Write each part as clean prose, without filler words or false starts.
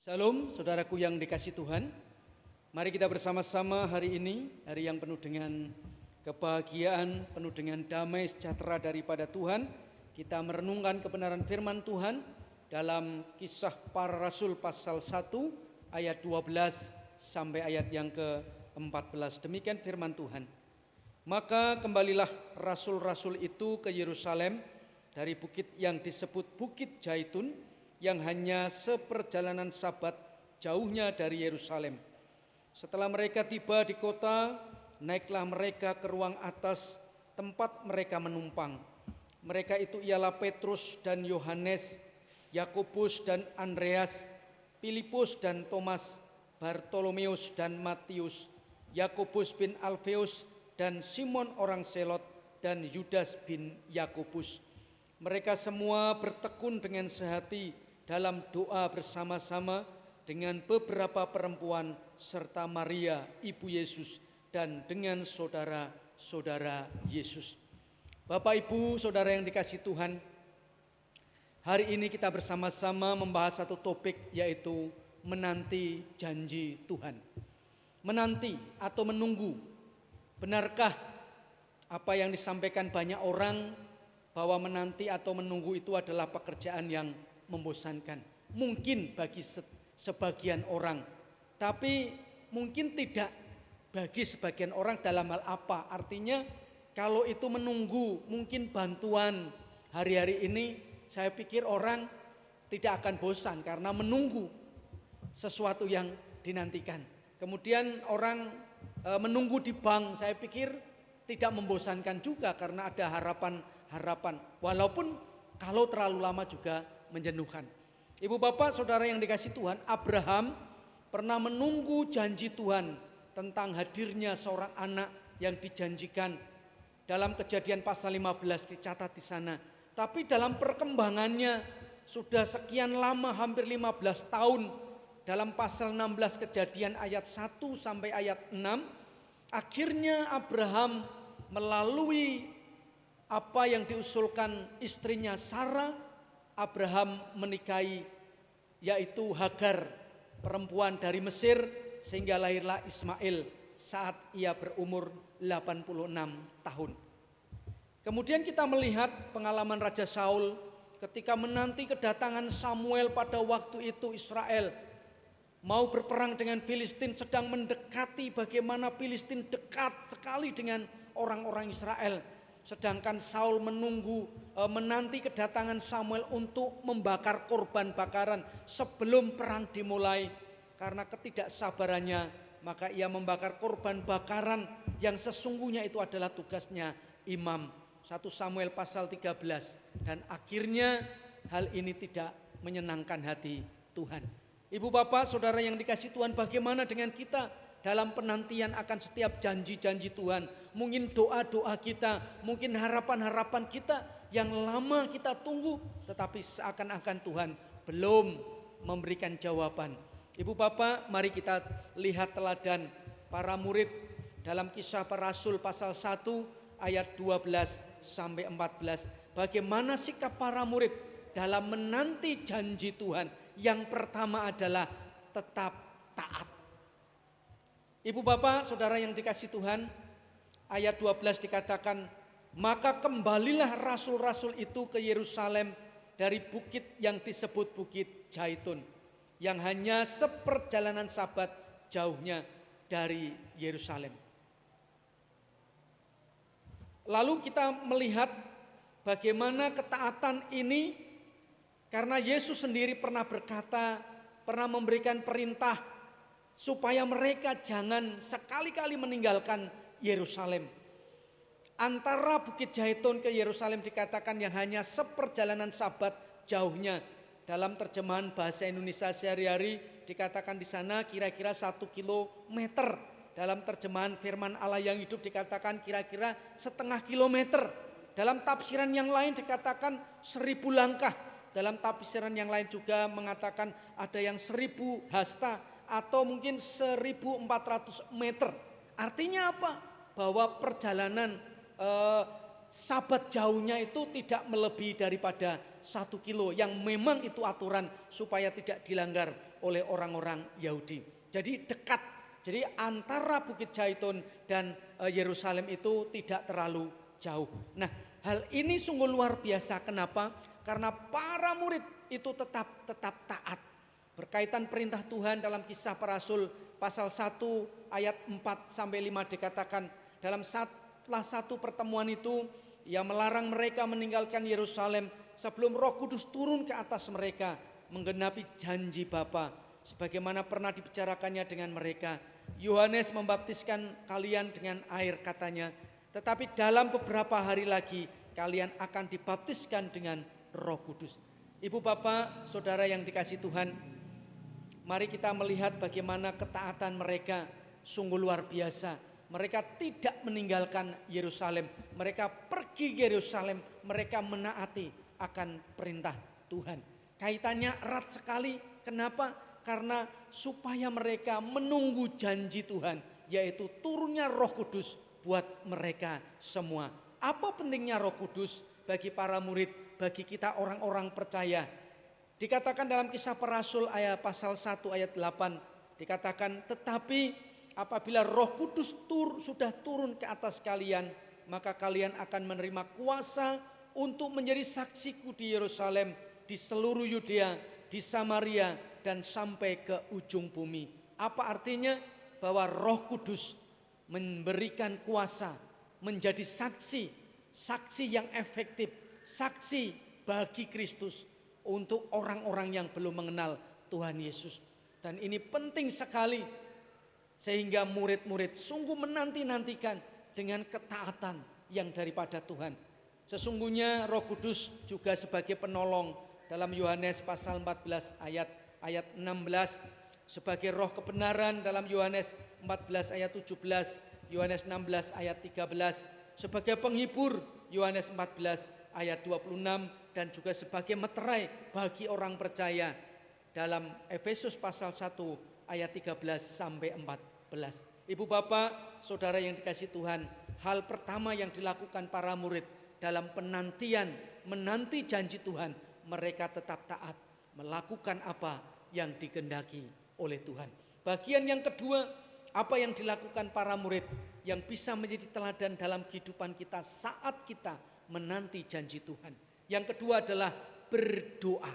Salam saudaraku yang dikasih Tuhan. Mari kita bersama-sama hari ini, hari yang penuh dengan kebahagiaan, penuh dengan damai sejahtera daripada Tuhan. Kita merenungkan kebenaran firman Tuhan dalam Kisah Para Rasul pasal 1 ayat 12 sampai ayat yang ke-14. Demikian firman Tuhan. Maka kembalilah rasul-rasul itu ke Yerusalem dari bukit yang disebut Bukit Jaitun, yang hanya seperjalanan Sabat jauhnya dari Yerusalem. Setelah mereka tiba di kota, naiklah mereka ke ruang atas tempat mereka menumpang. Mereka itu ialah Petrus dan Yohanes, Yakobus dan Andreas, Filipus dan Thomas, Bartolomeus dan Matius, Yakobus bin Alfeus dan Simon orang Selot, dan Yudas bin Yakobus. Mereka semua bertekun dengan sehati dalam doa bersama-sama dengan beberapa perempuan serta Maria ibu Yesus dan dengan saudara-saudara Yesus. Bapak Ibu saudara yang dikasih Tuhan, hari ini kita bersama-sama membahas satu topik, yaitu menanti janji Tuhan. Menanti atau menunggu. Benarkah apa yang disampaikan banyak orang bahwa menanti atau menunggu itu adalah pekerjaan yang membosankan? Mungkin bagi sebagian orang, tapi mungkin tidak bagi sebagian orang. Dalam hal apa? Artinya kalau itu menunggu, mungkin bantuan hari-hari ini saya pikir orang tidak akan bosan karena menunggu sesuatu yang dinantikan. Kemudian orang menunggu di bank, saya pikir tidak membosankan juga karena ada harapan, walaupun kalau terlalu lama juga menjenuhkan. Ibu bapak saudara yang dikasih Tuhan, Abraham pernah menunggu janji Tuhan tentang hadirnya seorang anak yang dijanjikan. Dalam Kejadian pasal 15 dicatat di sana. Tapi dalam perkembangannya sudah sekian lama, hampir 15 tahun. Dalam pasal 16 Kejadian ayat 1 sampai ayat 6, akhirnya Abraham melalui apa yang diusulkan istrinya Sarah, Abraham menikahi, yaitu Hagar, perempuan dari Mesir, sehingga lahirlah Ismail saat ia berumur 86 tahun. Kemudian kita melihat pengalaman Raja Saul ketika menanti kedatangan Samuel. Pada waktu itu Israel mau berperang dengan Filistin, sedang mendekati, bagaimana Filistin dekat sekali dengan orang-orang Israel. Sedangkan Saul menanti kedatangan Samuel untuk membakar korban bakaran sebelum perang dimulai. Karena ketidaksabarannya, maka ia membakar korban bakaran yang sesungguhnya itu adalah tugasnya imam. 1 Samuel pasal 13. Dan akhirnya hal ini tidak menyenangkan hati Tuhan. Ibu bapak saudara yang dikasih Tuhan, bagaimana dengan kita dalam penantian akan setiap janji-janji Tuhan? Mungkin doa-doa kita, mungkin harapan-harapan kita yang lama kita tunggu, tetapi seakan-akan Tuhan belum memberikan jawaban. Ibu bapak, mari kita lihat teladan para murid dalam Kisah Para Rasul pasal 1 ayat 12 sampai 14. Bagaimana sikap para murid dalam menanti janji Tuhan? Yang pertama adalah tetap taat. Ibu bapak saudara yang dikasih Tuhan, ayat 12 dikatakan, maka kembalilah rasul-rasul itu ke Yerusalem dari bukit yang disebut Bukit Jaitun, yang hanya seperjalanan Sabat jauhnya dari Yerusalem. Lalu kita melihat bagaimana ketaatan ini, karena Yesus sendiri pernah berkata, pernah memberikan perintah supaya mereka jangan sekali-kali meninggalkan Yerusalem. Antara Bukit Jaitun ke Yerusalem dikatakan yang hanya seperjalanan Sabat jauhnya. Dalam terjemahan bahasa Indonesia sehari-hari dikatakan di sana kira-kira 1 kilometer. Dalam terjemahan firman Allah yang hidup dikatakan kira-kira setengah kilometer. Dalam tafsiran yang lain dikatakan 1000 langkah. Dalam tafsiran yang lain juga mengatakan ada yang 1000 hasta atau mungkin 1400 meter. Artinya apa? Bahwa perjalanan Sabat jauhnya itu tidak melebihi daripada 1 kilo, yang memang itu aturan supaya tidak dilanggar oleh orang-orang Yahudi. Jadi dekat, jadi antara Bukit Zaitun dan Yerusalem itu tidak terlalu jauh. Nah, hal ini sungguh luar biasa. Kenapa? Karena para murid itu tetap taat. Berkaitan perintah Tuhan dalam Kisah Para Rasul pasal 1 ayat 4 sampai 5 dikatakan, setelah satu pertemuan itu ia melarang mereka meninggalkan Yerusalem sebelum Roh Kudus turun ke atas mereka, menggenapi janji Bapa sebagaimana pernah dibicarakannya dengan mereka. Yohanes membaptiskan kalian dengan air, katanya, tetapi dalam beberapa hari lagi kalian akan dibaptiskan dengan Roh Kudus. Ibu bapak, saudara yang dikasihi Tuhan, mari kita melihat bagaimana ketaatan mereka sungguh luar biasa. Mereka tidak meninggalkan Yerusalem, mereka pergi ke Yerusalem, mereka menaati akan perintah Tuhan. Kaitannya erat sekali. Kenapa? Karena supaya mereka menunggu janji Tuhan, yaitu turunnya Roh Kudus buat mereka semua. Apa pentingnya Roh Kudus bagi para murid, bagi kita orang-orang percaya? Dikatakan dalam Kisah Para Rasul ayat pasal 1 ayat 8, dikatakan, tetapi apabila Roh Kudus sudah turun ke atas kalian, maka kalian akan menerima kuasa untuk menjadi saksiku di Yerusalem, di seluruh Yudea, di Samaria, dan sampai ke ujung bumi. Apa artinya? Bahwa Roh Kudus memberikan kuasa menjadi saksi yang efektif, saksi bagi Kristus untuk orang-orang yang belum mengenal Tuhan Yesus. Dan ini penting sekali, sehingga murid-murid sungguh menanti-nantikan dengan ketaatan yang daripada Tuhan. Sesungguhnya Roh Kudus juga sebagai penolong dalam Yohanes pasal 14 ayat 16, sebagai roh kebenaran dalam Yohanes 14 ayat 17, Yohanes 16 ayat 13, sebagai penghibur Yohanes 14 ayat 26, dan juga sebagai meterai bagi orang percaya dalam Efesus pasal 1 ayat 13 sampai 14. Ibu bapak, saudara yang dikasihi Tuhan, hal pertama yang dilakukan para murid dalam menanti janji Tuhan, mereka tetap taat, melakukan apa yang dikehendaki oleh Tuhan. Bagian yang kedua, apa yang dilakukan para murid yang bisa menjadi teladan dalam kehidupan kita saat kita menanti janji Tuhan. Yang kedua adalah berdoa.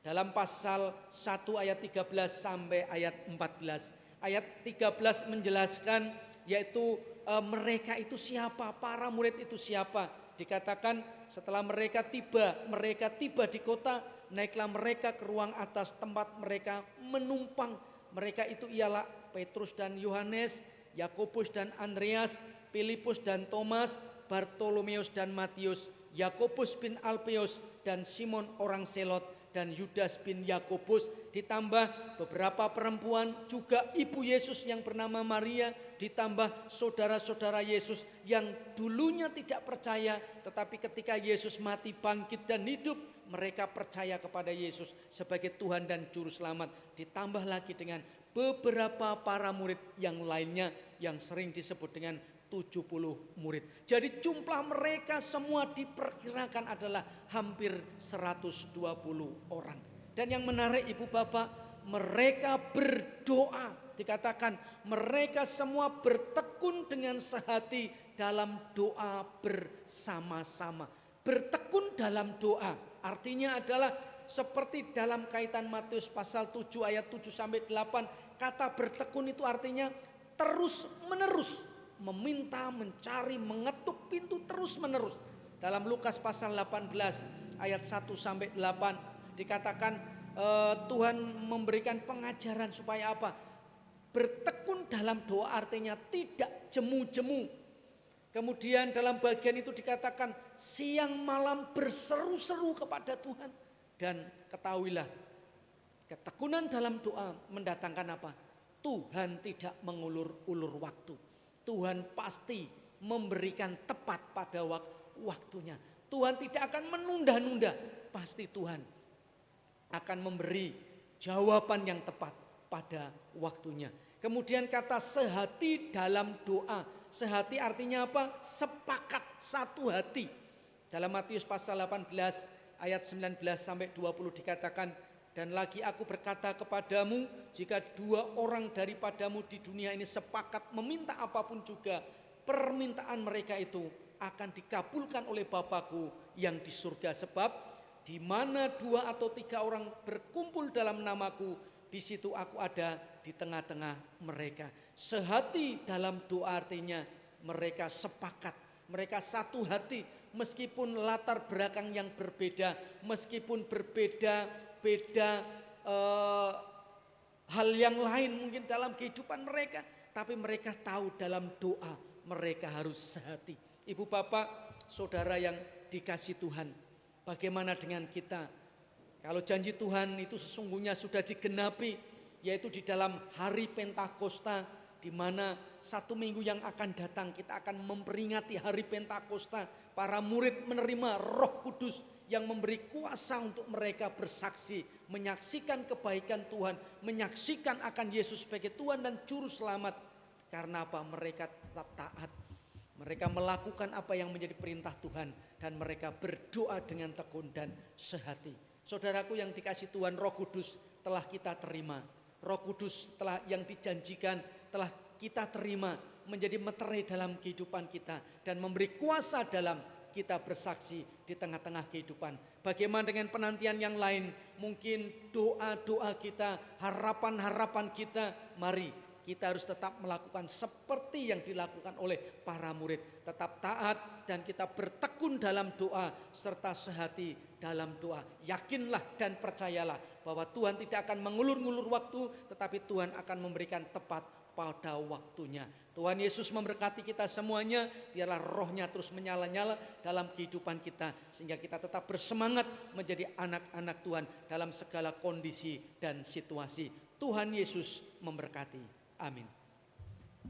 Dalam pasal 1 ayat 13 sampai ayat 14. Ayat 13 menjelaskan, yaitu mereka itu siapa, para murid itu siapa. Dikatakan setelah mereka tiba di kota, naiklah mereka ke ruang atas tempat mereka menumpang. Mereka itu ialah Petrus dan Yohanes, Yakobus dan Andreas, Filipus dan Thomas, Bartolomeus dan Matius, Yakobus bin Alpeus dan Simon orang Selot, dan Yudas bin Yakobus, ditambah beberapa perempuan, juga ibu Yesus yang bernama Maria, ditambah saudara-saudara Yesus yang dulunya tidak percaya, tetapi ketika Yesus mati, bangkit dan hidup, mereka percaya kepada Yesus sebagai Tuhan dan Juru Selamat. Ditambah lagi dengan beberapa para murid yang lainnya yang sering disebut dengan 70 murid. Jadi jumlah mereka semua diperkirakan adalah hampir 120 orang. Dan yang menarik ibu bapak, mereka berdoa. Dikatakan mereka semua bertekun dengan sehati dalam doa bersama-sama. Bertekun dalam doa artinya adalah seperti dalam kaitan Matius pasal 7 ayat 7 sampai 8. Kata bertekun itu artinya terus menerus. Meminta, mencari, mengetuk pintu terus menerus. Dalam Lukas pasal 18 ayat 1 sampai 8 dikatakan Tuhan memberikan pengajaran supaya apa? Bertekun dalam doa artinya tidak jemu-jemu. Kemudian dalam bagian itu dikatakan siang malam berseru-seru kepada Tuhan. Dan ketahuilah, ketekunan dalam doa mendatangkan apa? Tuhan tidak mengulur-ulur waktu. Tuhan pasti memberikan tepat pada waktunya. Tuhan tidak akan menunda-nunda. Pasti Tuhan akan memberi jawaban yang tepat pada waktunya. Kemudian kata sehati dalam doa Sehati artinya apa? Sepakat, satu hati. Dalam Matius pasal 18 ayat 19 sampai 20 dikatakan, dan lagi aku berkata kepadamu, jika 2 orang daripadamu di dunia ini sepakat meminta apapun juga, permintaan mereka itu akan dikabulkan oleh Bapakku yang di surga. Sebab di mana 2 atau 3 orang berkumpul dalam namaku, di situ aku ada di tengah-tengah mereka. Sehati dalam doa artinya mereka sepakat, mereka satu hati, meskipun latar belakang yang berbeda, meskipun berbeda hal yang lain mungkin dalam kehidupan mereka, tapi mereka tahu dalam doa mereka harus sehati. Ibu bapak, saudara yang dikasih Tuhan, bagaimana dengan kita? Kalau janji Tuhan itu sesungguhnya sudah digenapi, yaitu di dalam hari Pentakosta, di mana 1 minggu yang akan datang kita akan memperingati hari Pentakosta. Para murid menerima Roh Kudus yang memberi kuasa untuk mereka bersaksi, menyaksikan kebaikan Tuhan, menyaksikan akan Yesus sebagai Tuhan dan Juru Selamat. Karena apa? Mereka tetap taat. Mereka melakukan apa yang menjadi perintah Tuhan dan mereka berdoa dengan tekun dan sehati. Saudaraku yang dikasih Tuhan, Roh Kudus telah kita terima. Roh Kudus telah yang dijanjikan telah kita terima menjadi meterai dalam kehidupan kita dan memberi kuasa dalam kita bersaksi di tengah-tengah kehidupan. Bagaimana dengan penantian yang lain? Mungkin doa-doa kita, harapan-harapan kita, mari kita harus tetap melakukan seperti yang dilakukan oleh para murid. Tetap taat dan kita bertekun dalam doa serta sehati dalam doa. Yakinlah dan percayalah bahwa Tuhan tidak akan mengulur-ngulur waktu, tetapi Tuhan akan memberikan tepat pada waktunya. Tuhan Yesus memberkati kita semuanya. Biarlah rohnya terus menyala-nyala dalam kehidupan kita, sehingga kita tetap bersemangat menjadi anak-anak Tuhan dalam segala kondisi dan situasi. Tuhan Yesus memberkati. Amin.